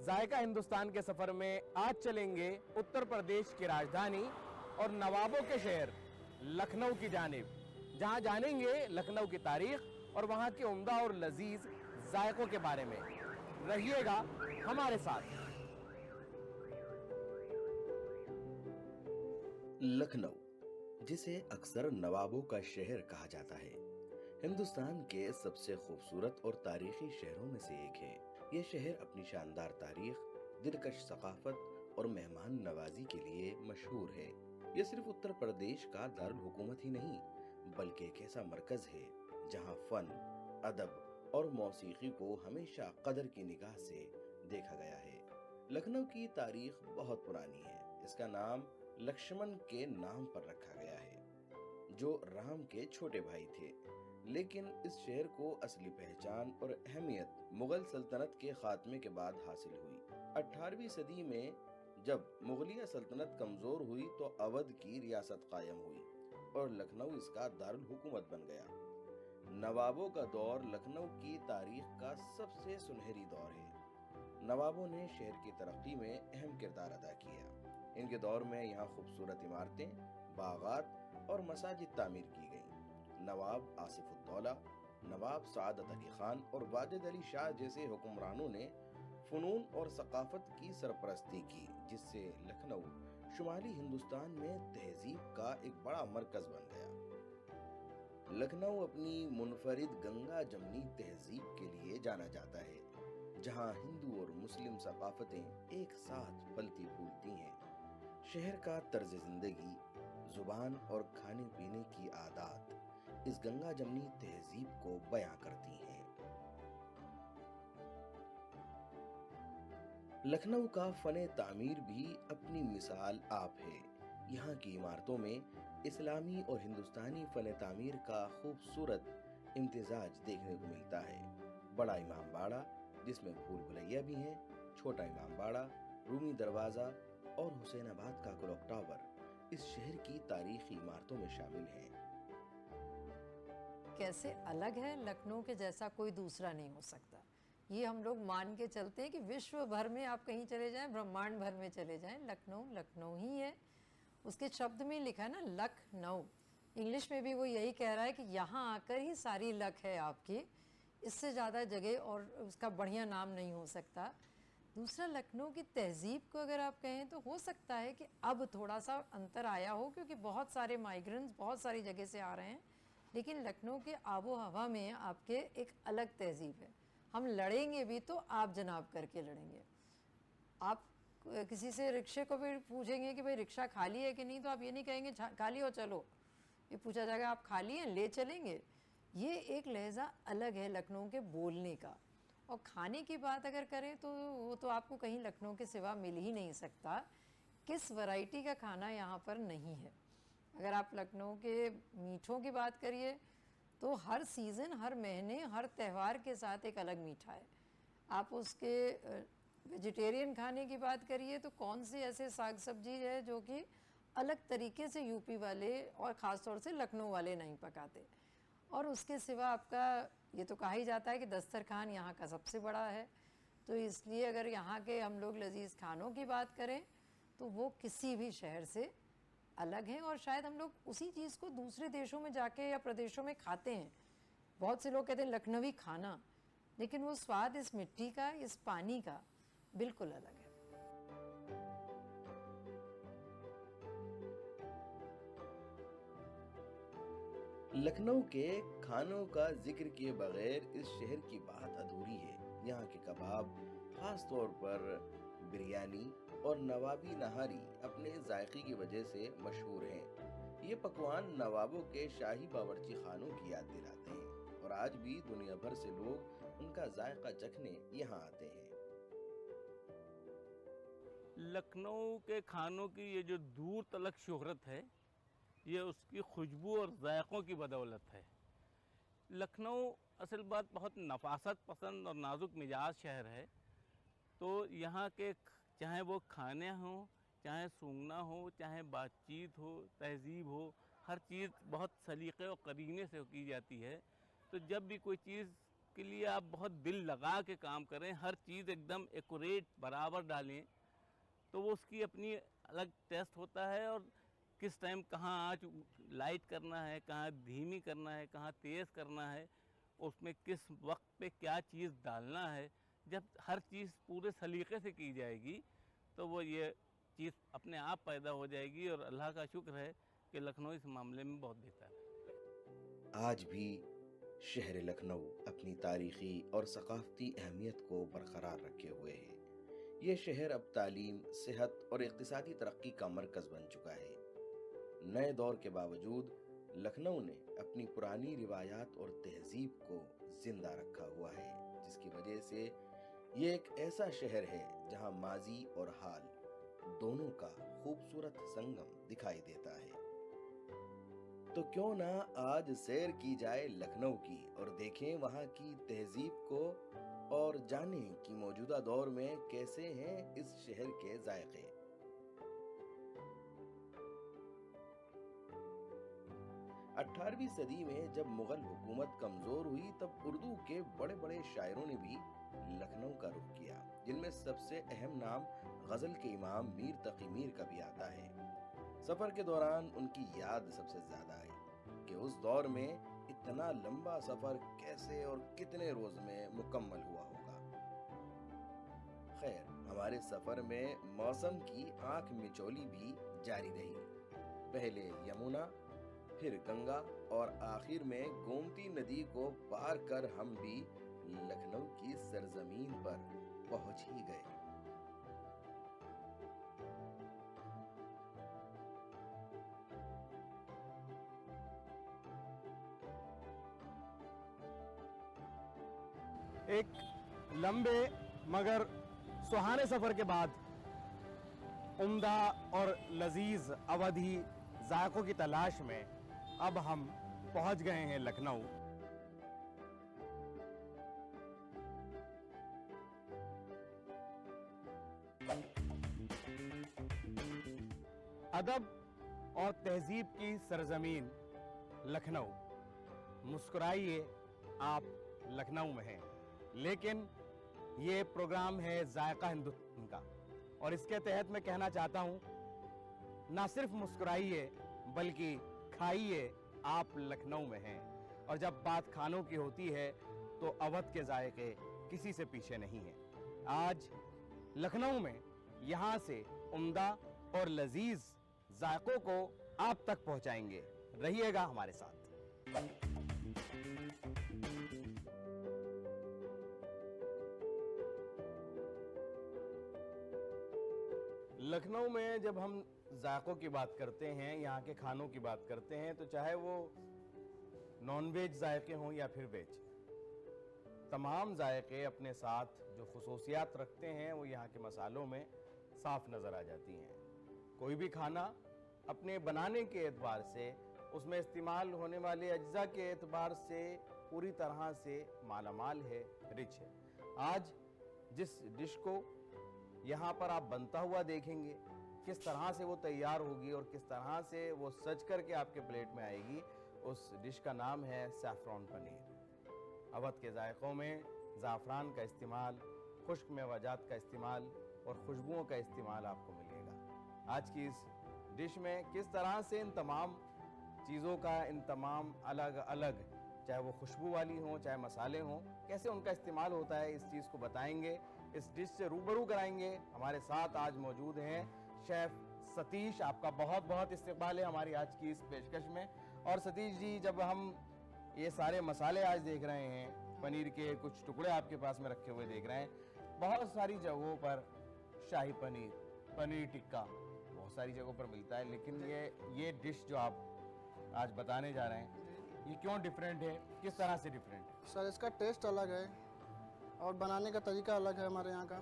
जायका हिंदुस्तान के सफर में आज चलेंगे उत्तर प्रदेश की राजधानी और नवाबों के शहर लखनऊ की जानिब, जहां जानेंगे लखनऊ की तारीख और वहां के उम्दा और लजीज जायकों के बारे में। रहिएगा हमारे साथ। लखनऊ, जिसे अक्सर नवाबों का शहर कहा जाता है, हिंदुस्तान के सबसे खूबसूरत और तारीखी शहरों में से एक है। यह शहर अपनी शानदार तारीख, दिलकश सकाफत और मेहमान नवाजी के लिए मशहूर है। यह सिर्फ उत्तर प्रदेश का दारुल हुकूमत ही नहीं, बल्कि एक ऐसा मरकज है जहां फन, अदब और मौसीकी को हमेशा कदर की निगाह से देखा गया है। लखनऊ की तारीख बहुत पुरानी है। इसका नाम लक्ष्मण के नाम पर रखा गया है, जो राम के छोटे भाई थे। लेकिन इस शहर को असली पहचान और अहमियत मुगल सल्तनत के खात्मे के बाद हासिल हुई। 18वीं सदी में जब मुगलिया सल्तनत कमजोर हुई तो अवध की रियासत कायम हुई और लखनऊ इसका दारुल हुकूमत बन गया। नवाबों का दौर लखनऊ की तारीख का सबसे सुनहरी दौर है। नवाबों ने शहर की तरक्की में अहम किरदार अदा किया। इनके दौर में यहाँ खूबसूरत इमारतें, बागात और मसाजिद तामीर की गईं। नवाब आसिफुद्दौला, नवाब सआदत अली खान और वाजिद अली शाह जैसे हुक्मरानों ने फनून और सकाफत की सरपरस्ती की, जिससे लखनऊ शुमाली हिंदुस्तान में तहजीब का एक बड़ा मरकज बन गया। लखनऊ अपनी मुनफरिद गंगा जमनी तहजीब के लिए जाना जाता है, जहां हिंदू और मुस्लिम सकाफतें एक साथ फलती फूलती हैं। शहर का तर्ज जिंदगी, जुबान और खाने पीने की आदत इस गंगा जमनी तहजीब को बयां करती हैं। लखनऊ का फने तामीर भी अपनी मिसाल आप है। यहाँ की इमारतों में इस्लामी और हिंदुस्तानी फने तामीर का खूबसूरत इम्तिजाज देखने को मिलता है। बड़ा इमाम बाड़ा, जिसमें भूल भुलैया भी हैं, छोटा इमाम बाड़ा, रूमी दरवाजा और हुसैनाबाद का क्लॉक टावर इस शहर की तारीखी इमारतों में शामिल हैं। कैसे अलग है, लखनऊ के जैसा कोई दूसरा नहीं हो सकता। ये हम लोग मान के चलते हैं कि विश्व भर में आप कहीं चले जाएं, ब्रह्मांड भर में चले जाएं, लखनऊ लखनऊ ही है। उसके शब्द में लिखा है ना लखनऊ। इंग्लिश में भी वो यही कह रहा है कि यहाँ आकर ही सारी लक है आपकी, इससे ज़्यादा जगह और उसका बढ़िया नाम नहीं हो सकता। दूसरा, लखनऊ की तहजीब को अगर आप कहें तो हो सकता है कि अब थोड़ा सा अंतर आया हो, क्योंकि बहुत सारे माइग्रेंट्स बहुत सारी जगह से आ रहे हैं, लेकिन लखनऊ के आबो हवा में आपके एक अलग तहजीब है। हम लड़ेंगे भी तो आप जनाब करके लड़ेंगे। आप किसी से रिक्शे को भी पूछेंगे कि भाई रिक्शा खाली है कि नहीं, तो आप ये नहीं कहेंगे खाली हो चलो, ये पूछा जाएगा आप खाली हैं, ले चलेंगे। ये एक लहजा अलग है लखनऊ के बोलने का। और खाने की बात अगर करें तो वो तो आपको कहीं लखनऊ के सिवा मिल ही नहीं सकता। किस वैरायटी का खाना यहाँ पर नहीं है। अगर आप लखनऊ के मीठों की बात करिए तो हर सीज़न, हर महीने, हर त्यौहार के साथ एक अलग मीठा है। आप उसके वेजिटेरियन खाने की बात करिए तो कौन से ऐसे साग सब्जी है जो कि अलग तरीके से यूपी वाले और ख़ास तौर से लखनऊ वाले नहीं पकाते। और उसके सिवा आपका ये तो कहा ही जाता है कि दस्तरखान यहाँ का सबसे बड़ा है। तो इसलिए अगर यहाँ के हम लोग लजीज खानों की बात करें तो वो किसी भी शहर से अलग हैं। और शायद हम लोग उसी चीज़ को दूसरे देशों में जाके या प्रदेशों में खाते हैं। बहुत से लोग कहते हैं लखनवी खाना, लेकिन वो स्वाद इस मिट्टी का, इस पानी का बिल्कुल अलग है। लखनऊ के खानों का जिक्र किए बगैर इस शहर की बात अधूरी है। यहाँ के कबाब, खास तौर पर बिरयानी और नवाबी नहारी अपने जायके की वजह से मशहूर हैं। ये पकवान नवाबों के शाही बावर्ची खानों की याद दिलाते हैं और आज भी दुनिया भर से लोग उनका जायका चखने यहाँ आते हैं। लखनऊ के खानों की ये जो दूर तलक शोहरत है, ये उसकी खुशबू और जायकों की बदौलत है। लखनऊ असल बात बहुत नफासत पसंद और नाजुक मिजाज शहर है, तो यहाँ के चाहे वो खाने हों, चाहे सूंघना हो, चाहे बातचीत हो, तहजीब हो, हर चीज़ बहुत सलीक़े और करीने से की जाती है। तो जब भी कोई चीज़ के लिए आप बहुत दिल लगा के काम करें, हर चीज़ एकदम एक्यूरेट बराबर डालें, तो वो उसकी अपनी अलग टेस्ट होता है। और किस टाइम कहाँ आँच लाइट करना है, कहाँ धीमी करना है, कहाँ तेज़ करना है, उसमें किस वक्त पे क्या चीज़ डालना है, जब हर चीज़ पूरे सलीक़े से की जाएगी तो वो ये चीज़ अपने आप पैदा हो जाएगी। और अल्लाह का शुक्र है कि लखनऊ इस मामले में बहुत बेहतर है। आज भी शहर लखनऊ अपनी तारीखी और सकाफती अहमियत को बरकरार रखे हुए है। ये शहर अब तालीम, सेहत और इक़्तिसादी तरक्की का मरकज़ बन चुका है। नए दौर के बावजूद लखनऊ ने अपनी पुरानी रिवायात और तहजीब को जिंदा रखा हुआ है, जिसकी वजह से ये एक ऐसा शहर है जहां माजी और हाल दोनों का खूबसूरत संगम दिखाई देता है। तो क्यों ना आज सैर की जाए लखनऊ की और देखें वहां की तहजीब को और जानें कि मौजूदा दौर में कैसे हैं इस शहर के जायके। 18वीं सदी में जब मुगल हुकूमत कमजोर हुई, तब उर्दू के बड़े बड़े शायरों ने भी लखनऊ का रुख किया, जिनमें सबसे अहम नाम गजल के इमाम मीर तकी मीर का भी आता है। सफर के दौरान उनकी याद सबसे ज्यादा आई कि उस दौर में इतना लंबा सफर कैसे और कितने रोज में मुकम्मल हुआ होगा। खैर, हमारे सफर में मौसम की आंख मिचौली भी जारी रही। पहले यमुना, फिर गंगा और आखिर में गोमती नदी को पार कर हम भी लखनऊ की सरजमीन पर पहुंच ही गए। एक लंबे मगर सुहाने सफर के बाद उम्दा और लजीज अवधी जायकों की तलाश में अब हम पहुंच गए हैं लखनऊ। अदब और तहजीब की सरजमीन लखनऊ। मुस्कुराइए, आप लखनऊ में हैं। लेकिन ये प्रोग्राम है जायका हिंदुस्तान का, और इसके तहत मैं कहना चाहता हूं, ना सिर्फ मुस्कुराइए बल्कि खाइए, आप लखनऊ में हैं। और जब बात खानों की होती है तो अवध के जायके किसी से पीछे नहीं हैं। आज लखनऊ में यहाँ से उम्दा और लजीज जायकों को आप तक पहुंचाएंगे। रहिएगा हमारे साथ। लखनऊ में जब हम जायकों की बात करते हैं, यहाँ के खानों की बात करते हैं, तो चाहे वो नॉन वेज जायके हों या फिर वेज, तमाम जायके अपने साथ जो खुसूसियात रखते हैं वो यहाँ के मसालों में साफ नज़र आ जाती हैं। कोई भी खाना अपने बनाने के एतबार से, उसमें इस्तेमाल होने वाले अज्जा के एतबार से पूरी तरह से मालामाल है, रिच है। आज जिस डिश को यहाँ पर आप बनता हुआ देखेंगे, किस तरह से वो तैयार होगी और किस तरह से वो सज करके आपके प्लेट में आएगी, उस डिश का नाम है सैफरॉन पनीर। अवध के जायकों में ज़ाफ़रान का इस्तेमाल, खुश्क मेवाजात का इस्तेमाल और खुशबुओं का इस्तेमाल आपको मिलेगा। आज की इस डिश में किस तरह से इन तमाम चीज़ों का, इन तमाम अलग अलग, चाहे वो खुशबू वाली हों चाहे मसाले हों, कैसे उनका इस्तेमाल होता है, इस चीज़ को बताएंगे, इस डिश से रूबरू कराएंगे। हमारे साथ आज मौजूद हैं शेफ़ सतीश। आपका बहुत बहुत इस्तकबाल है हमारी आज की इस पेशकश में। और सतीश जी, जब हम ये सारे मसाले आज देख रहे हैं, पनीर के कुछ टुकड़े आपके पास में रखे हुए देख रहे हैं, बहुत सारी जगहों पर शाही पनीर, पनीर टिक्का बहुत सारी जगहों पर मिलता है, लेकिन ये डिश जो आप आज बताने जा रहे हैं ये क्यों डिफरेंट है, किस तरह से डिफरेंट? सर इसका टेस्ट अलग है और बनाने का तरीका अलग है हमारे यहाँ का,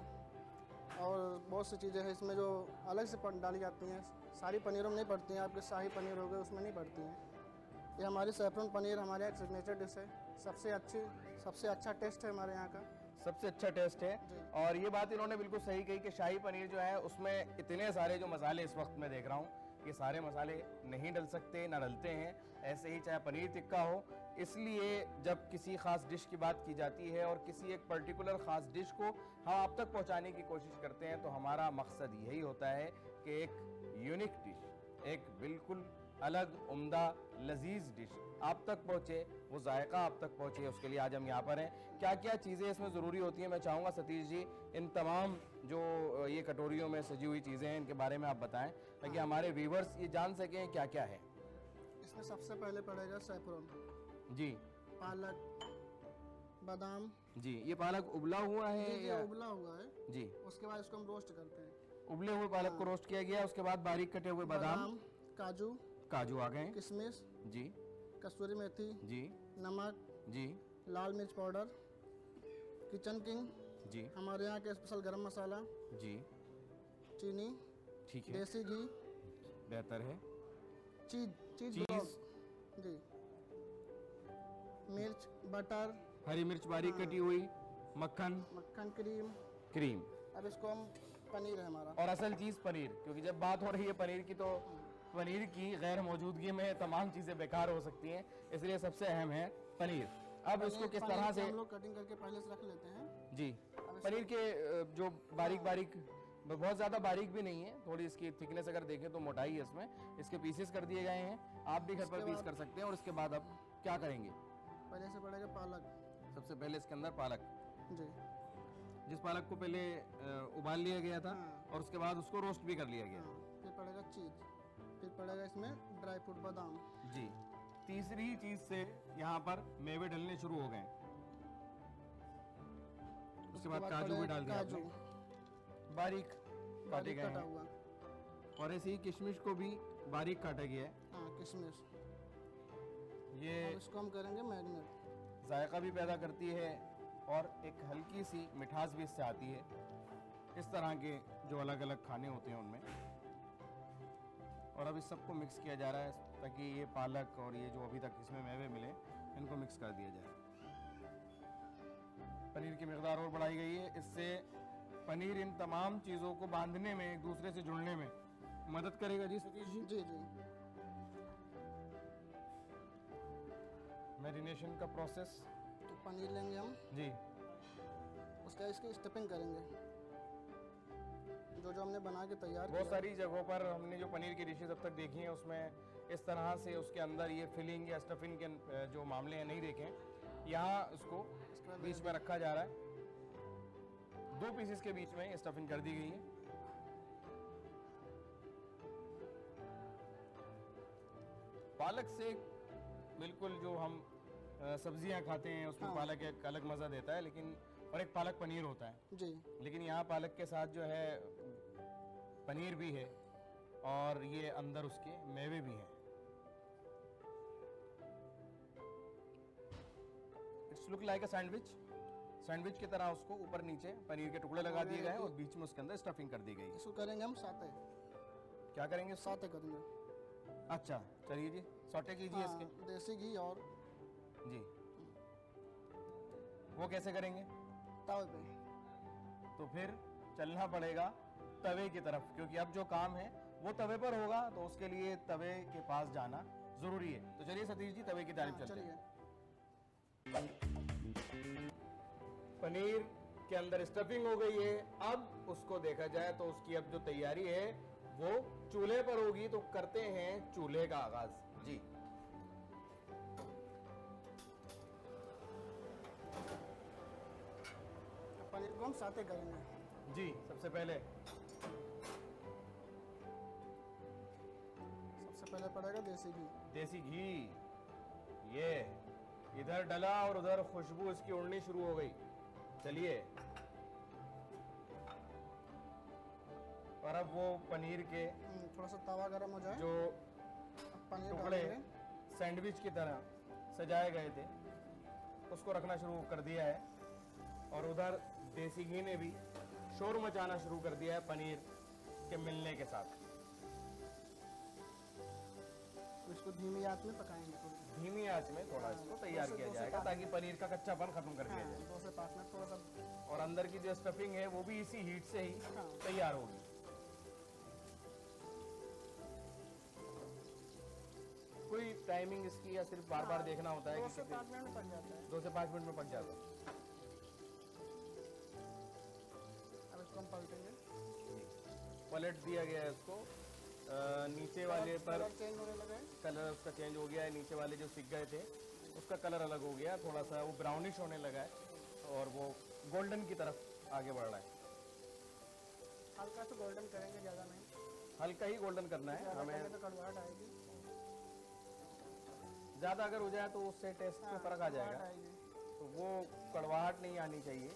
और बहुत सी चीज़ें हैं इसमें जो अलग से डाली जाती हैं, सारी पनीरों में नहीं पड़ती हैं। आपके शाही पनीर हो गए उसमें नहीं पड़ती हैं। ये हमारी सैफरन पनीर हमारे यहाँ सिग्नेचर डिश है, सबसे अच्छा टेस्ट है हमारे यहाँ का। सबसे अच्छा टेस्ट है। और ये बात इन्होंने बिल्कुल सही कही कि शाही पनीर जो है उसमें इतने सारे जो मसाले इस वक्त मैं देख रहा हूँ, ये सारे मसाले नहीं डल सकते, ना डलते हैं। ऐसे ही चाहे पनीर टिक्का हो, इसलिए जब किसी खास डिश की बात की जाती है और किसी एक पर्टिकुलर खास डिश को हम आप तक पहुंचाने की कोशिश करते हैं, तो हमारा मकसद यही होता है कि एक यूनिक डिश, एक बिल्कुल अलग, उम्दा, लजीज डिश आप तक पहुंचे, वो जायका आप तक पहुंचे, उसके लिए आज हम यहाँ पर हैं। क्या क्या चीज़ें इसमें ज़रूरी होती हैं, मैं चाहूँगा सतीश जी इन तमाम जो ये कटोरियों में सजी हुई चीज़ें हैं इनके बारे में आप बताएं, ताकि हमारे व्यूवर्स ये जान सकें क्या क्या है। इसमें सबसे पहले पड़ेगा सैफरन, जी, पालक, बादाम। जी, ये पालक उबला हुआ है ये या? उबला हुआ है। जी, उसके बाद इसको हम रोस्ट करते हैं। उबले हुए पालक को रोस्ट किया गया, उसके बाद बारीक कटे हुए बादाम, काजू, काजू आ गए, किशमिश, जी कसूरी मेथी, जी नमक, जी लाल मिर्च पाउडर, किचन किंग, जी हमारे यहाँ के स्पेशल गरम मसाला, जी, चीनी, ठीक है, देसी घी, बेहतर है, चीज चीज, ब्लॉक, जी, मिर्च, बटर, हरी मिर्च बारीक कटी हुई, मक्खन, मक्खन, क्रीम। क्रीम, अब इसको हम, पनीर है हमारा। और असल चीज़ पनीर, क्योंकि जब बात हो रही है पनीर की तो पनीर की गैर मौजूदगी में तमाम चीज़ें बेकार हो सकती हैं, इसलिए सबसे अहम है पनीर। अब इसको किस तरह से हम लोग कटिंग करके पहले से रख लेते हैं। जी, पनीर के जो बारीक बारीक, बहुत ज़्यादा बारीक भी नहीं है, थोड़ी इसकी थिकनेस अगर देखें तो मोटाई है इसमें, इसके पीसेस कर दिए गए हैं, आप भी घर पर पीस कर सकते हैं। और इसके बाद अब क्या करेंगे? पहले से पड़ेगा पालक, सबसे पहले इसके अंदर पालक, जी, जिस पालक को पहले उबाल लिया गया था हाँ। और उसके बाद उसको रोस्ट भी कर लिया गया। हाँ, फिर पड़ेगा चीज, फिर पड़ेगा इसमें ड्राई फ्रूट, बादाम। जी, तीसरी चीज से यहाँ पर मेवे डलने शुरू हो गए, उसके बाद काजू भी पड़ेगा डाल दिया काजू, आपने, बारीक काटे बारीक गए कटा हैं, हुआ। और ऐसे ही किशमिश को भी बारीक काटा गया है। हाँ, किशमिश। ये अब इसको हम करेंगे मैरिनेट। जायका भी पैदा करती है और एक हल्की सी मिठास भी इससे आती है। इस तरह के जो अलग अलग खाने होते हैं उनमें, और अब इस सबको मिक्स किया जा रहा है ताकि ये पालक और ये जो अभी तक इसमें मेवे मिले इनको मिक्स कर दिया जाए। पनीर की मिकदार और बढ़ाई गई है, इससे पनीर इन तमाम चीज़ों को बांधने में, एक दूसरे से जुड़ने में मदद करेगा। जी सतीश जी, जी जी। मैरिनेशन का प्रोसेस, तो पनीर लेंगे हम, जी, उसका इसकी स्टफिंग करेंगे, जो जो हमने बना के तैयार बहुत किया। सारी जगहों पर हमने जो पनीर की डिशेज अब तक देखी हैं उसमें इस तरह से उसके अंदर ये फिलिंग या स्टफिंग के जो मामले हैं नहीं देखे। यहाँ उसको बीच में रखा जा रहा है, दो पीसेस के बीच में स्टफिंग कर दी गई है। पालक से बिल्कुल जो हम सब्जियां खाते हैं उसमें हाँ। पालक एक अलग मज़ा देता है, लेकिन और एक पालक पनीर होता है, जी, लेकिन यहाँ पालक के साथ जो है पनीर भी है और ये अंदर उसके मेवे भी हैं। It's look like a sandwich, sandwich की तरह उसको ऊपर नीचे पनीर के टुकड़े लगा दिए गए हैं और बीच में उसके अंदर स्टफिंग कर दी गई है। इसको करेंगे हम साते, क्या करेंगे? साते करेंगे। अच्छा, चलिए जी, सौटे कीजिए हाँ, इसके। देसी घी और जी, वो कैसे करेंगे? तवे पे। तो फिर चलना पड़ेगा तवे की तरफ, क्योंकि अब जो काम है वो तवे पर होगा, तो उसके लिए तवे के पास जाना जरूरी है। तो चलिए सतीश जी, तवे की जानिब हाँ, चलते हैं। चलिए। पनीर के अंदर स्टफिंग हो गई है, अब उसको देखा जाए तो उसकी अब जो तैयारी है वो चूल्हे पर होगी। तो करते हैं चूल्हे का आगाज। जी, पनीर को हम साते करेंगे। जी, सबसे पहले पड़ेगा देसी घी। देसी घी, ये इधर डला और उधर खुशबू इसकी उड़नी शुरू हो गई। चलिए, और अब वो पनीर के थोड़ा सा तवा गर्म हो जाए, जो अब पनीर टुकड़े डालेंगे। सैंडविच की तरह सजाए गए थे उसको रखना शुरू कर दिया है। और उधर देसी घी ने भी शोर मचाना शुरू कर दिया है पनीर के मिलने के साथ। तो इसको धीमी आंच में पकाएंगे थोड़ी देर। धीमी आंच में थोड़ा इसको तैयार किया जाएगा ताकि पनीर का कच्चापन खत्म कर दिया जाए। 2 से 5 मिनट थोड़ा सा। और अंदर की जो स्टफिंग है वो भी इसी हीट से ही हाँ। तैयार होगी। कोई टाइमिंग इसकी या सिर्फ बार बार देखना होता है 2 कि से 5 मिनट में पक जाता है। 2 से 5 मिनट में पक जाता है। अब इसको हम पलटेंगे। पलट दिया गया है इसको। नीचे वाले पर कलर चेंज होने लगा है। कलर उसका चेंज हो गया है। नीचे वाले जो सिक गए थे उसका कलर अलग हो गया, थोड़ा सा वो ब्राउनिश होने लगा है और वो गोल्डन की तरफ आगे बढ़ रहा है। हल्का सा गोल्डन करेंगे, ज़्यादा नहीं। हल्का ही गोल्डन करना है ज़्यादा हमें। करेंगे तो कड़वाहट आएगी। ज़्यादा अगर हो जाए तो उससे टेस्ट में फर्क आ कड़वाहट जाएगा। आएगी। तो वो कड़वाहट नहीं आनी चाहिए,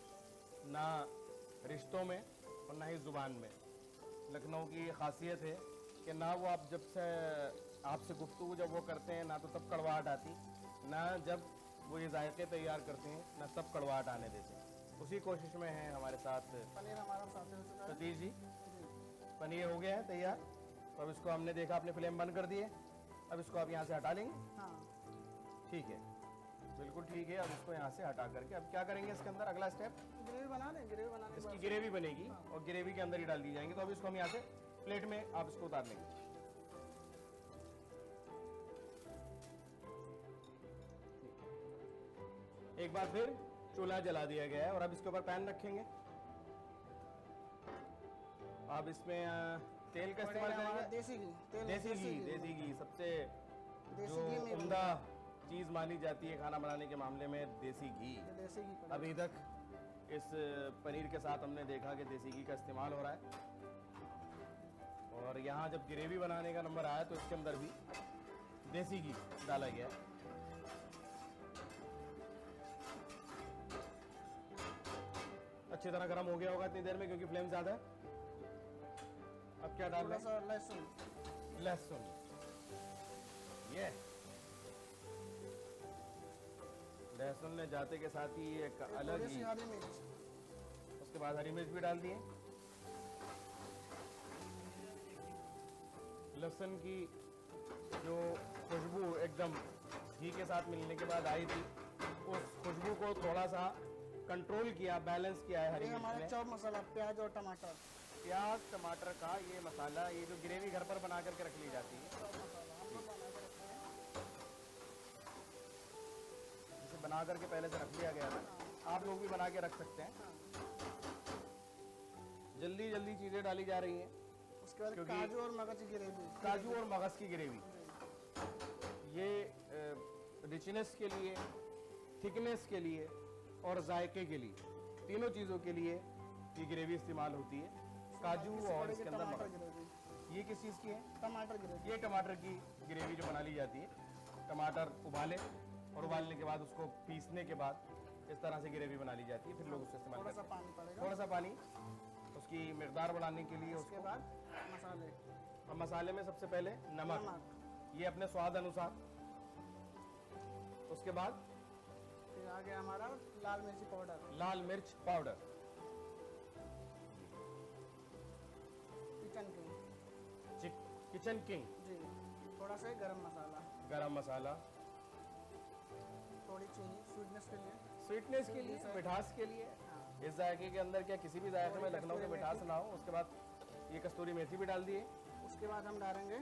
ना रिश्तों में और ना ही ज़ुबान में। लखनऊ की ये खासियत है कि ना वो आप जब से आपसे गुफ्तगू जब वो करते हैं ना तो तब कड़वाहट आती, ना जब वो ये जायके तैयार करते हैं ना तब कड़वाहट आने देते। उसी कोशिश में है हमारे साथ पनीर हमारा सामने हो चुका है। सतीश जी। जी। पनीर हो गया है तैयार। तो अब इसको हमने देखा आपने फ्लेम बंद कर दिए, अब इसको आप यहाँ से हटा लेंगे। हाँ, ठीक है, बिल्कुल ठीक है। अब इसको यहाँ से हटा करके अब क्या करेंगे इसके अंदर अगला स्टेप? ग्रेवी बना लें। ग्रेवी बनाने के इसकी बाद ग्रेवी बनेगी और ग्रेवी के अंदर ही डाल दी जाएंगी। तो अब इसको हम यहाँ से प्लेट में आप इसको उतार लेंगे। एक बार फिर चूल्हा जला दिया गया है और अब इसके ऊपर पैन रखेंगे। अब इसमें तेल का इस्तेमाल हमारा करेंगे। देसी घी। तेल देसी घी सबसे देसी जो घी में उम्दा चीज मानी जाती है खाना बनाने के मामले में, देसी घी। देसी घी पड़ेगा। अभी तक इस पनीर के साथ हमने देखा कि देसी घी का इस्तेमाल हो रहा है। और यहाँ जब ग्रेवी बनाने का नंबर आया तो इसके अंदर भी देसी घी डाला गया। अच्छी तरह गर्म हो गया होगा इतनी देर में क्योंकि फ्लेम ज्यादा है। अब क्या डाल थोड़ा रहे सा लहसुन। हैं? लहसुन। ये लहसुन ने जाते के साथ ही एक अलग थोड़ी ही, सी हरी मिर्च। उसके बाद हरी मिर्च भी डाल दिए। लहसुन की जो खुशबू एकदम घी के साथ मिलने के बाद आई थी, उस खुशबू को थोड़ा सा कंट्रोल किया, बैलेंस किया है हरी ये मिर्च हमारा ने। चॉप मसाला, प्याज और टमाटर। प्याज टमाटर का ये मसाला, ये जो ग्रेवी घर पर बना करके रख ली जाती है, इसे बना करके पहले से रख लिया गया था। आप लोग भी बना के रख सकते हैं। जल्दी जल्दी चीज़ें डाली जा रही हैं। उसके बाद क्योंकि काजू और मगज की ग्रेवी। काजू और मगज की ग्रेवी, ये रिचनेस के लिए, थिकनेस के लिए और जायके के लिए, तीनों चीज़ों के लिए ये ग्रेवी इस्तेमाल होती है। काजू और इसके अंदर टमाटर मगज। ग्रेवी। ये किस चीज़ की है? टमाटर ग्रेवी। ये टमाटर की ग्रेवी जो बना ली जाती है। टमाटर उबाले और उबालने के बाद उसको पीसने के बाद इस तरह से ग्रेवी बना ली जाती है। फिर लोग उससे इस्तेमाल थोड़ा करते सा हैं। पानी पड़ेगा। थोड़ा सा पानी उसकी मिकदार बढ़ाने के लिए। उसके बाद मसाले। और मसाले में सबसे पहले नमक, नमक। ये अपने स्वाद अनुसार। उसके बाद फिर आ गया हमारा लाल मिर्ची पाउडर। लाल मिर्च powder, kitchen king. Kitchen king, जी। थोड़ा सा गरम मसाला। गरम मसाला, थोड़ी चीनी स्वीटनेस के लिए। स्वीटनेस के लिए, मिठास के लिए। इस जायके के अंदर क्या किसी भी जायके में लखनऊ के मिठास ना हो। उसके बाद ये कस्तूरी मेथी भी डाल दिए। उसके बाद हम डालेंगे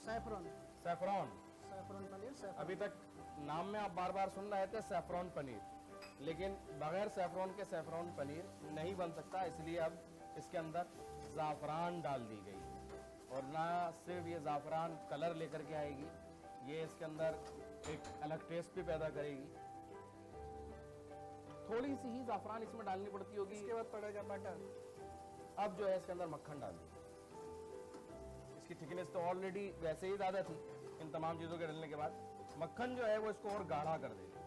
saffron. Saffron. Saffron paneer. Saffron. अभी तक नाम में आप बार बार सुन रहे थे सैफरॉन पनीर, लेकिन बगैर सैफरॉन के सैफरॉन पनीर नहीं बन सकता। इसलिए अब इसके अंदर ज़ाफ़रान डाल दी गई। और ना सिर्फ ये ज़ाफ़रान कलर लेकर के आएगी, ये इसके अंदर एक अलग टेस्ट भी पैदा करेगी। थोड़ी सी ही ज़ाफ़रान इसमें डालनी पड़ती होगी। इसके बाद पड़ेगा बटर। अब जो है इसके अंदर मक्खन डाल दी। इसकी थिकनेस तो ऑलरेडी वैसे ही ज़्यादा थी इन तमाम चीज़ों के डालने के बाद। मक्खन जो है वो इसको और गाढ़ा कर देगा।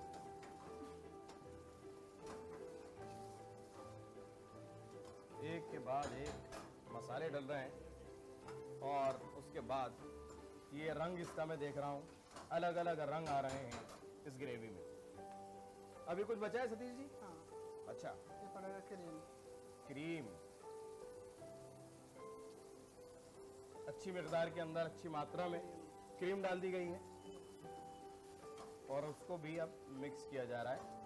एक के बाद एक मसाले डल रहे हैं और उसके बाद ये रंग इसका मैं देख रहा हूँ, अलग अलग रंग आ रहे हैं इस ग्रेवी में। अभी कुछ बचा है सतीश जी? हाँ, अच्छा, ये पड़ेगा क्रीम। क्रीम अच्छी मिकदार के अंदर, अच्छी मात्रा में क्रीम डाल दी गई है और उसको भी अब मिक्स किया जा रहा है।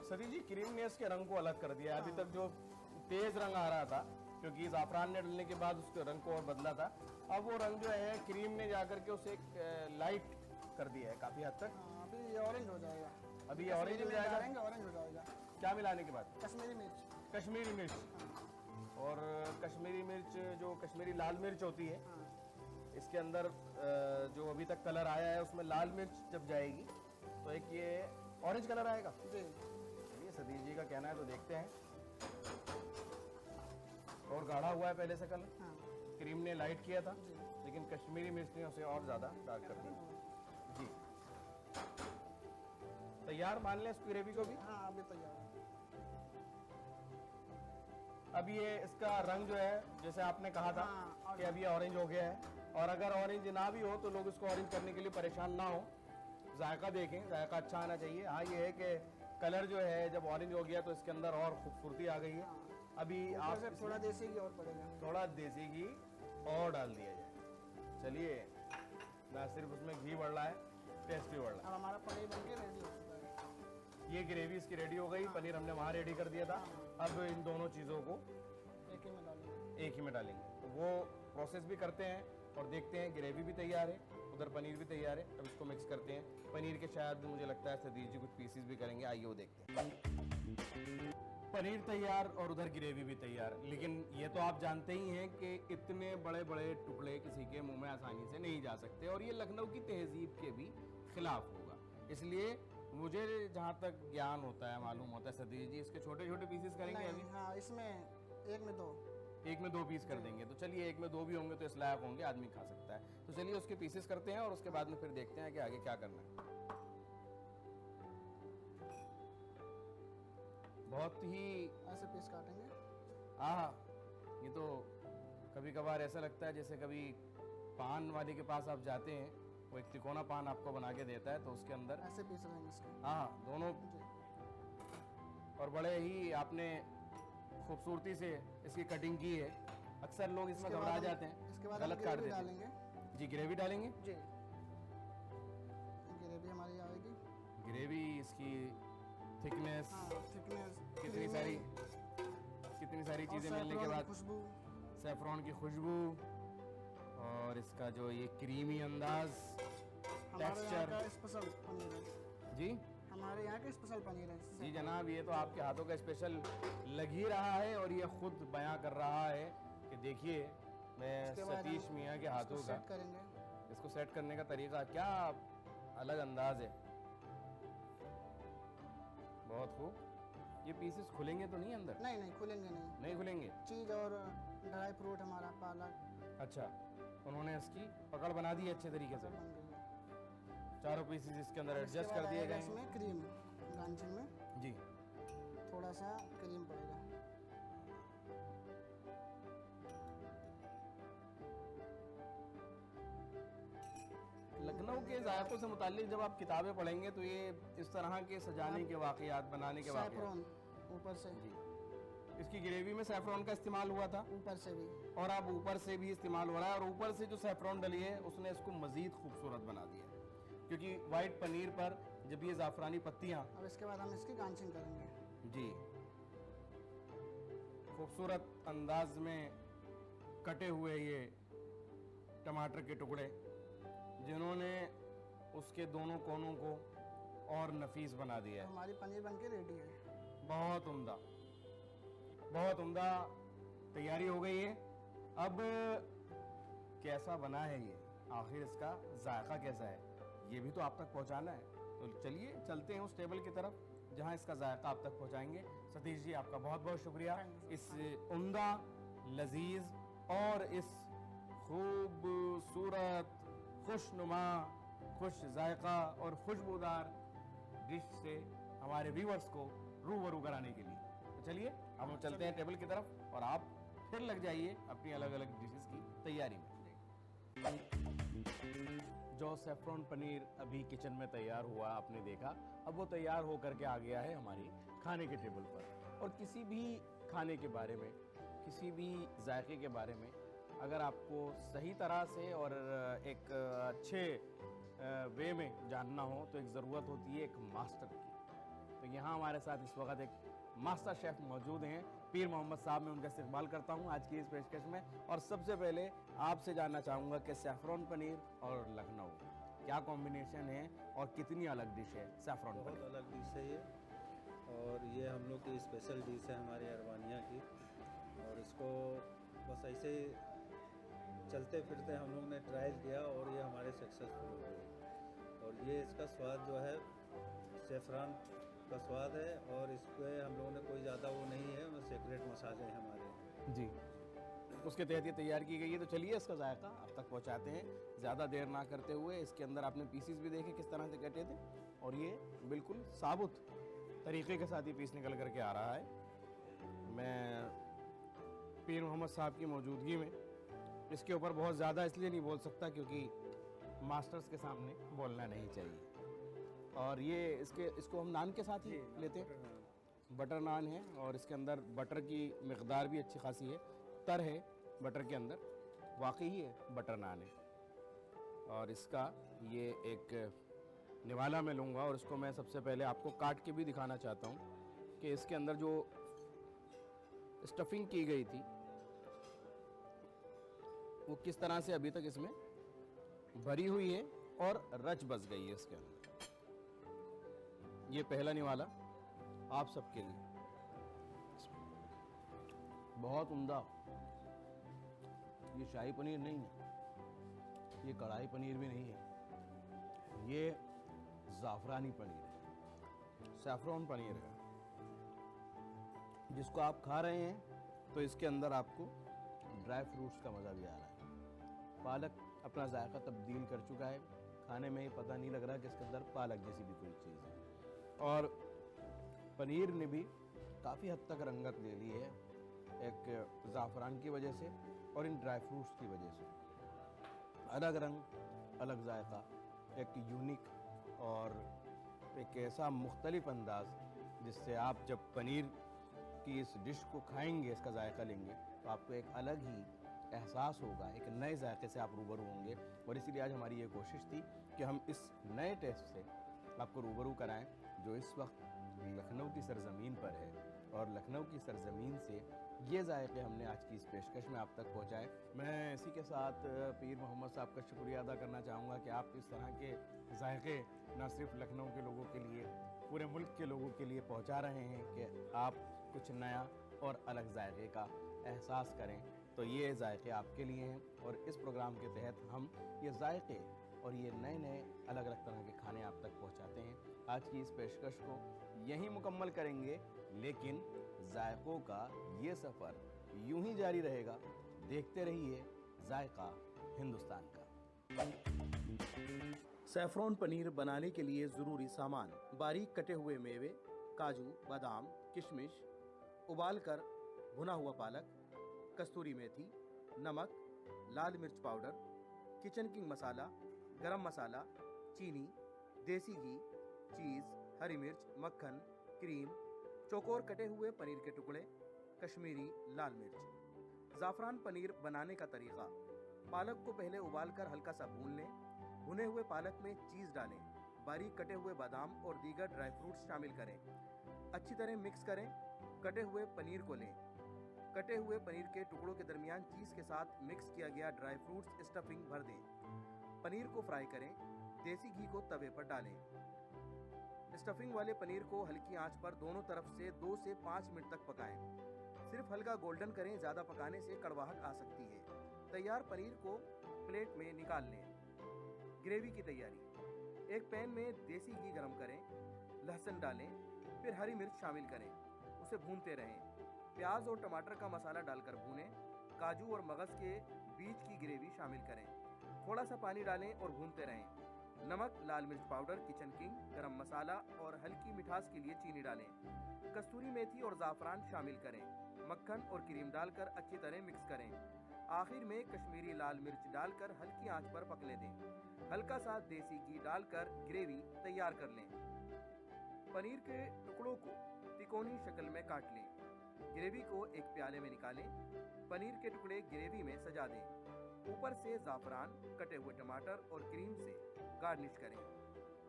सतीश जी, क्रीम ने इसके रंग को अलग कर दिया है। अभी तक जो तेज रंग आ रहा था, क्योंकि ज़ाफ़रान ने डलने के बाद उसके रंग को और बदला था, अब वो रंग जो है क्रीम ने जाकर के उसे एक लाइट कर दिया है काफ़ी हद तक। हाँ, अभी ये ऑरेंज हो जाएगा। अभी ये ऑरेंज हो जाएगा। ऑरेंज हो जाएगा। क्या मिलाने के बाद? कश्मीरी मिर्च। कश्मीरी मिर्च। और कश्मीरी मिर्च, जो कश्मीरी लाल मिर्च होती है, हाँ, इसके अंदर जो अभी तक कलर आया है उसमें लाल मिर्च जब जाएगी तो एक ये ऑरेंज कलर आएगा। जी। चलिए, सतीश जी का कहना है तो देखते हैं। और गाढ़ा हुआ है पहले से कलर, हाँ, क्रीम ने लाइट किया था, जी। लेकिन कश्मीरी मिर्च ने उसे और ज़्यादा डार्क कर दिया। जी, तैयार मान लें इसकी ग्रेवी को भी। हाँ, अभी तैयार है। अब ये इसका रंग जो है, जैसे आपने कहा था हाँ, कि अभी ऑरेंज हो गया है, और अगर ऑरेंज ना भी हो तो लोग इसको ऑरेंज करने के लिए परेशान ना हो। जायका देखें, जायका अच्छा आना चाहिए। हाँ, ये है कि कलर जो है जब ऑरेंज हो गया तो इसके अंदर और खूबसूरती आ गई है। अभी आप ऊपर से थोड़ा देसी घी और पड़ेगा। थोड़ा देसी घी और डाल दिया जाए। चलिए, ना सिर्फ उसमें घी बढ़ रहा है, टेस्ट भी बढ़ रहा अब हमारा पनीर बन के रेडी हो चुका है। है। ये ग्रेवी इसकी रेडी हो गई, पनीर हमने वहाँ रेडी कर दिया था। अब इन दोनों चीज़ों को एक ही में डालेंगे। एक ही में डालेंगे। तो वो प्रोसेस भी करते हैं और देखते हैं। ग्रेवी भी तैयार है, उधर पनीर भी तैयार है। अब इसको मिक्स करते हैं। पनीर के शायद मुझे लगता है सतीश जी कुछ पीसेस भी करेंगे। आइए वो देखते हैं। पनीर तैयार और उधर ग्रेवी भी तैयार, लेकिन ये तो आप जानते ही हैं कि इतने बड़े बड़े टुकड़े किसी के मुंह में आसानी से नहीं जा सकते, और ये लखनऊ की तहजीब के भी खिलाफ होगा। इसलिए मुझे जहाँ तक ज्ञान होता है, मालूम होता है, सतीश जी इसके छोटे छोटे पीसेस करेंगे अभी। नहीं, हाँ, इसमें एक में दो। एक में दो पीस कर देंगे। तो चलिए, एक में दो भी होंगे तो इस लायक होंगे, आदमी खा सकता है। तो चलिए उसके पीसेस करते हैं और उसके बाद में फिर देखते हैं कि आगे क्या करना है। बहुत ही ऐसे पीस काटेंगे। ये तो कभी कभार ऐसा लगता है जैसे कभी पान वाले के पास आप जाते हैं, वो एक तिकोना पान आपको बना के देता है, तो उसके अंदर ऐसे पीस लेंगे इसके। दोनों। जी। और बड़े ही आपने खूबसूरती से इसकी कटिंग की है। अक्सर लोग इसमें इसके घबरा बाद हम- जाते हैं, इसके बाद गलत हम काट ग्रेवी देते हैं। डालेंगे। जी, ग्रेवी डालेंगे। जी, ग्रेवी हमारी आएगी। ग्रेवी, इसकी थिकनेस, हाँ, थिकनेस, कितनी सारी चीज़ें मिलने के बाद, खुशबू। सैफरॉन की खुशबू, और इसका जो ये क्रीमी अंदाज, हमारे यहाँ टेक्सचर। का स्पेशल पनीर है। जी हमारे यहाँ का स्पेशल पनीर है। जी जनाब, ये तो आपके हाथों का स्पेशल लग ही रहा है, और ये खुद बयां कर रहा है कि देखिए, मैं इसके बाद सतीश हम मियाँ के इसको हाथों का सेट करेंगे। इसको सेट करने का तरीका क्या अलग अंदाज है। बहुत खूब। ये पीसेस खुलेंगे तो नहीं अंदर? नहीं नहीं, खुलेंगे नहीं। नहीं खुलेंगे। चीज़ और ड्राई फ्रूट हमारा पालक अच्छा, उन्होंने इसकी पकड़ बना दी है अच्छे तरीके से। बन गई है। चारों पीसेस इसके अंदर इसके एडजस्ट बाद कर दिए आएगा गए हैं। इसमें क्रीम। गांची में जी, थोड़ा सा क्रीम पड़ेगा। लखनऊ के जायकों से मुताल्लिक जब आप किताबें पढ़ेंगे तो ये इस तरह के सजाने के वाकयात, बनाने के वाकयात। सैफरॉन ऊपर से। जी, इसकी ग्रेवी में सैफरॉन का इस्तेमाल हुआ था, ऊपर से भी। और अब ऊपर से भी इस्तेमाल हो रहा है। और ऊपर से जो सैफरॉन डली है उसने इसको मजीद खूबसूरत बना दिया, क्योंकि वाइट पनीर पर जब ये ज़ाफ़रानी पत्तियाँ, अब इसके बाद हम इसकी गांचिंग करेंगे। जी, खूबसूरत अंदाज में कटे हुए ये टमाटर के टुकड़े, जिन्होंने उसके दोनों कोनों को और नफीस बना दिया है। हमारी पनीर बनके रेडी है। बहुत उम्दा, बहुत उम्दा तैयारी हो गई है। अब कैसा बना है ये, आखिर इसका जायका कैसा है, ये भी तो आप तक पहुंचाना है। तो चलिए चलते हैं उस टेबल की तरफ जहां इसका जायका आप तक पहुंचाएंगे। सतीश जी, आपका बहुत बहुत शुक्रिया इस उम्दा, लजीज और इस खूबसूरत, खुशनुमा, खुश जायका और खुशबूदार डिश से हमारे व्यूअर्स को रूबरू कराने के लिए। तो चलिए अब हम चलते हैं टेबल की तरफ और आप फिर लग जाइए अपनी अलग अलग डिशेस की तैयारी में। जो सेफ्रॉन पनीर अभी किचन में तैयार हुआ आपने देखा, अब वो तैयार होकर के आ गया है हमारी खाने के टेबल पर। और किसी भी खाने के बारे में, किसी भी जायके के बारे में अगर आपको सही तरह से और एक अच्छे वे में जानना हो तो एक ज़रूरत होती है एक मास्टर की। तो यहाँ हमारे साथ इस वक्त एक मास्टर शेफ़ मौजूद हैं, पीर मोहम्मद साहब। मैं उनका इस्तकबाल करता हूँ आज की इस पेशकश में। और सबसे पहले आपसे जानना चाहूँगा कि सैफ़रॉन पनीर और लखनऊ क्या कॉम्बिनेशन है और कितनी अलग डिश है सैफ़रॉन बहुत पनीर? अलग डिश है ये, और ये हम लोग की स्पेशल डिश है हमारे अरबानिया की। और इसको बस ऐसे ही चलते फिरते हम लोग ने ट्रायल किया और ये हमारे सक्सेसफुल हो गए। और ये इसका स्वाद जो है सेफ्रॉन का स्वाद है, और इस पर हम लोगों ने कोई ज़्यादा वो नहीं है, वो सीक्रेट मसाले हैं हमारे। जी, उसके तहत ये तैयार की गई है। तो चलिए इसका जायका आप तक पहुंचाते हैं ज़्यादा देर ना करते हुए। इसके अंदर आपने पीसीस भी देखे किस तरह से कटे थे, और ये बिल्कुल साबुत तरीके के साथ ये पीस निकल करके आ रहा है। मैं पीर मोहम्मद साहब की मौजूदगी में इसके ऊपर बहुत ज़्यादा इसलिए नहीं बोल सकता क्योंकि मास्टर्स के सामने बोलना नहीं चाहिए। और ये इसको हम नान के साथ ही लेते हैं। बटर नान है और इसके अंदर बटर की मिकदार भी अच्छी खासी है, तर है बटर के अंदर, वाकई ही है बटर नान है। और इसका ये एक निवाला मैं लूँगा और इसको मैं सबसे पहले आपको काट के भी दिखाना चाहता हूँ कि इसके अंदर जो स्टफिंग की गई थी वो किस तरह से अभी तक इसमें भरी हुई है और रच बस गई है इसके अंदर। ये पहला निवाला आप सबके लिए, बहुत उम्दा। ये शाही पनीर नहीं है, ये कढ़ाई पनीर भी नहीं है, ये ज़ाफ़रानी पनीर है, सैफ़रॉन पनीर है। जिसको आप खा रहे हैं तो इसके अंदर आपको ड्राई फ्रूट्स का मज़ा भी आ रहा है। पालक अपना जायका तब्दील कर चुका है, खाने में ही पता नहीं लग रहा कि इसके अंदर पालक जैसी भी कोई चीज़ है। और पनीर ने भी काफ़ी हद तक रंगत ले ली है, एक ज़ाफ़रान की वजह से और इन ड्राई फ्रूट्स की वजह से। अलग रंग, अलग जायका, एक यूनिक और एक ऐसा मुख्तलिफ अंदाज़ जिससे आप जब पनीर की इस डिश को खाएंगे, इसका जायका लेंगे, तो आपको एक अलग ही एहसास होगा, एक नए जायके से आप रूबरू होंगे। और इसीलिए आज हमारी ये कोशिश थी कि हम इस नए टेस्ट से आपको रूबरू कराएं जो इस वक्त लखनऊ की सरज़मीन पर है। और लखनऊ की सरज़मीन से ये जायके हमने आज की इस पेशकश में आप तक पहुँचाए। मैं इसी के साथ पीर मोहम्मद साहब का शुक्रिया अदा करना चाहूँगा कि आप इस तरह के जायके न सिर्फ लखनऊ के लोगों के लिए, पूरे मुल्क के लोगों के लिए पहुँचा रहे हैं कि आप कुछ नया और अलग जायके का एहसास करें। तो ये जायके आपके लिए हैं और इस प्रोग्राम के तहत हम ये जायके और ये नए नए अलग अलग तरह के खाने आप तक पहुंचाते हैं। आज की इस पेशकश को यहीं मुकम्मल करेंगे, लेकिन जायकों का ये सफ़र यूं ही जारी रहेगा। देखते रहिए जायका हिंदुस्तान का। सैफ़रॉन पनीर बनाने के लिए ज़रूरी सामान: बारीक कटे हुए मेवे, काजू, बादाम, किशमिश, उबालकर भुना हुआ पालक, कस्तूरी मेथी, नमक, लाल मिर्च पाउडर, किचन किंग मसाला, गरम मसाला, चीनी, देसी घी, चीज़, हरी मिर्च, मक्खन, क्रीम, चौकोर कटे हुए पनीर के टुकड़े, कश्मीरी लाल मिर्च। ज़ाफ़रान पनीर बनाने का तरीका: पालक को पहले उबालकर हल्का सा भून लें। भुने हुए पालक में चीज़ डालें, बारीक कटे हुए बादाम और दीगर ड्राई फ्रूट्स शामिल करें, अच्छी तरह मिक्स करें। कटे हुए पनीर को लें, कटे हुए पनीर के टुकड़ों के दरमियान चीज़ के साथ मिक्स किया गया ड्राई फ्रूट्स स्टफिंग भर दें। पनीर को फ्राई करें, देसी घी को तवे पर डालें। स्टफिंग वाले पनीर को हल्की आंच पर दोनों तरफ से 2 से 5 मिनट तक पकाएं। सिर्फ हल्का गोल्डन करें, ज़्यादा पकाने से कड़वाहट आ सकती है। तैयार पनीर को प्लेट में निकाल लें। ग्रेवी की तैयारी: एक पैन में देसी घी गरम करें, लहसुन डालें, फिर हरी मिर्च शामिल करें, उसे भूनते रहें। प्याज और टमाटर का मसाला डालकर भूनें। काजू और मगज़ के बीज की ग्रेवी शामिल करें, थोड़ा सा पानी डालें और भूनते रहें। नमक, लाल मिर्च पाउडर, किचन किंग, गरम मसाला और हल्की मिठास के लिए चीनी डालें। कस्तूरी मेथी और ज़ाफ़रान शामिल करें। मक्खन और क्रीम डालकर अच्छी तरह मिक्स करें। आखिर में कश्मीरी लाल मिर्च डालकर हल्की आंच पर पकने दें। हल्का सा देसी घी डालकर ग्रेवी तैयार कर लें। पनीर के टुकड़ों को तिकोनी शक्ल में काट लें। ग्रेवी को एक प्याले में निकालें। पनीर के टुकड़े ग्रेवी में सजा दें। ऊपर से ज़ाफ़रान, कटे हुए टमाटर और क्रीम से गार्निश करें।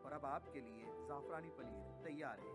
और अब आपके लिए ज़ाफ़रानी पनीर तैयार है।